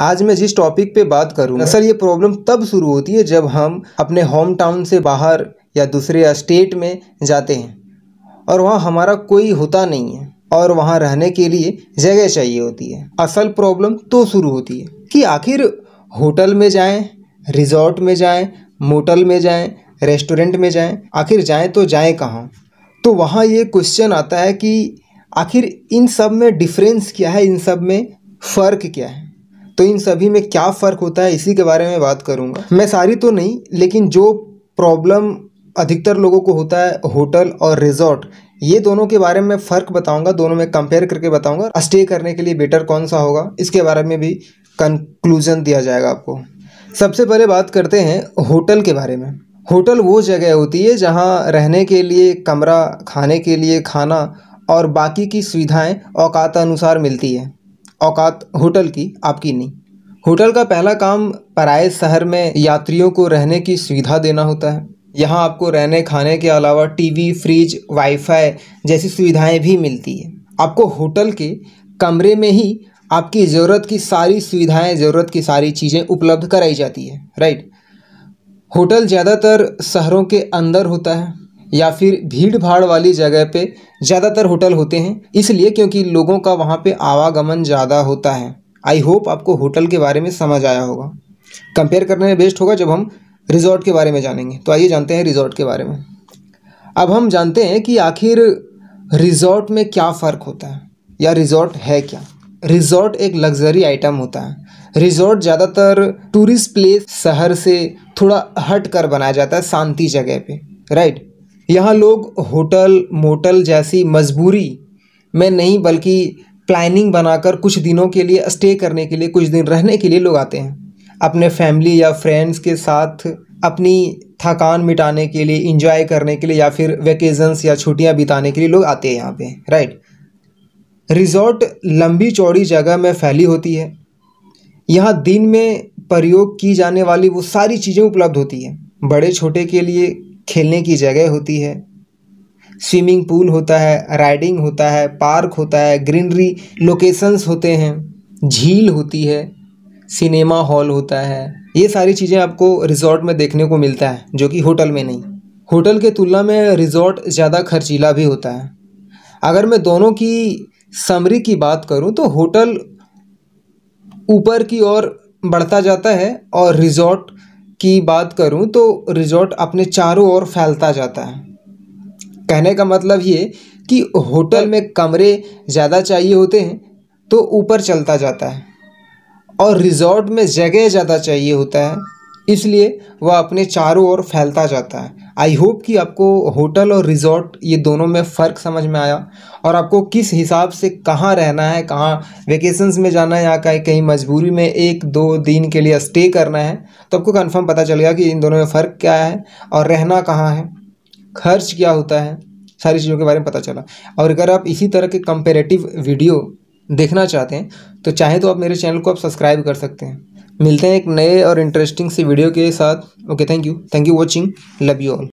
आज मैं जिस टॉपिक पे बात करूँगा सर, ये प्रॉब्लम तब शुरू होती है जब हम अपने होम टाउन से बाहर या दूसरे स्टेट में जाते हैं और वहाँ हमारा कोई होता नहीं है और वहाँ रहने के लिए जगह चाहिए होती है। असल प्रॉब्लम तो शुरू होती है कि आखिर होटल में जाएं, रिजॉर्ट में जाएं, मोटल में जाएं, रेस्टोरेंट में जाएं, आखिर जाएं तो जाएं कहाँ। तो वहाँ ये क्वेश्चन आता है कि आखिर इन सब में डिफरेंस क्या है, इन सब में फ़र्क क्या है। तो इन सभी में क्या फ़र्क होता है इसी के बारे में बात करूँगा। मैं सारी तो नहीं, लेकिन जो प्रॉब्लम अधिकतर लोगों को होता है होटल और रिजॉर्ट, ये दोनों के बारे में फ़र्क बताऊंगा, दोनों में कंपेयर करके बताऊंगा। स्टे करने के लिए बेटर कौन सा होगा इसके बारे में भी कंक्लूजन दिया जाएगा आपको। सबसे पहले बात करते हैं होटल के बारे में। होटल वो जगह होती है जहाँ रहने के लिए कमरा, खाने के लिए खाना और बाकी की सुविधाएं औकात अनुसार मिलती है। औकात होटल की, आपकी नहीं। होटल का पहला काम पराए शहर में यात्रियों को रहने की सुविधा देना होता है। यहाँ आपको रहने खाने के अलावा टीवी, फ्रिज, वाईफाई जैसी सुविधाएं भी मिलती है। आपको होटल के कमरे में ही आपकी ज़रूरत की सारी सुविधाएं, ज़रूरत की सारी चीज़ें उपलब्ध कराई जाती है, राइट। होटल ज़्यादातर शहरों के अंदर होता है या फिर भीड़ भाड़ वाली जगह पे ज़्यादातर होटल होते हैं, इसलिए क्योंकि लोगों का वहाँ पे आवागमन ज़्यादा होता है। आई होप आपको होटल के बारे में समझ आया होगा। कंपेयर करने में बेस्ट होगा जब हम रिजॉर्ट के बारे में जानेंगे। तो आइए जानते हैं रिजॉर्ट के बारे में। अब हम जानते हैं कि आखिर रिजॉर्ट में क्या फ़र्क होता है या रिजॉर्ट है क्या। रिजॉर्ट एक लग्जरी आइटम होता है। रिजॉर्ट ज़्यादातर टूरिस्ट प्लेस शहर से थोड़ा हट कर बनाया जाता है, शांति जगह पे, राइट। यहाँ लोग होटल, मोटल जैसी मजबूरी में नहीं बल्कि प्लानिंग बनाकर कुछ दिनों के लिए स्टे करने के लिए, कुछ दिन रहने के लिए लोग आते हैं। अपने फैमिली या फ्रेंड्स के साथ अपनी थकान मिटाने के लिए, इंजॉय करने के लिए या फिर वेकेजन्स या छुट्टियां बिताने के लिए लोग आते हैं यहाँ पे, राइट। रिजॉर्ट लंबी चौड़ी जगह में फैली होती है। यहाँ दिन में प्रयोग की जाने वाली वो सारी चीज़ें उपलब्ध होती हैं। बड़े छोटे के लिए खेलने की जगह होती है, स्विमिंग पूल होता है, राइडिंग होता है, पार्क होता है, ग्रीनरी लोकेशंस होते हैं, झील होती है, सिनेमा हॉल होता है। ये सारी चीज़ें आपको रिजॉर्ट में देखने को मिलता है, जो कि होटल में नहीं। होटल के तुलना में रिजॉर्ट ज़्यादा खर्चीला भी होता है। अगर मैं दोनों की समरी की बात करूं तो होटल ऊपर की ओर बढ़ता जाता है और रिजॉर्ट की बात करूं तो रिजॉर्ट अपने चारों ओर फैलता जाता है। कहने का मतलब ये कि होटल में कमरे ज़्यादा चाहिए होते हैं तो ऊपर चलता जाता है और रिजॉर्ट में जगह ज़्यादा चाहिए होता है, इसलिए वह अपने चारों ओर फैलता जाता है। आई होप कि आपको होटल और रिजॉर्ट ये दोनों में फ़र्क समझ में आया और आपको किस हिसाब से कहाँ रहना है, कहाँ वेकेशंस में जाना है या कहीं मजबूरी में 1-2 दिन के लिए स्टे करना है, तो आपको कंफर्म पता चलेगा कि इन दोनों में फ़र्क क्या है और रहना कहाँ है, खर्च क्या होता है, सारी चीज़ों के बारे में पता चला। और अगर आप इसी तरह के कंपेरेटिव वीडियो देखना चाहते हैं तो चाहे तो आप मेरे चैनल को आप सब्सक्राइब कर सकते हैं। मिलते हैं एक नए और इंटरेस्टिंग सी वीडियो के साथ। Okay, thank you watching, love you all.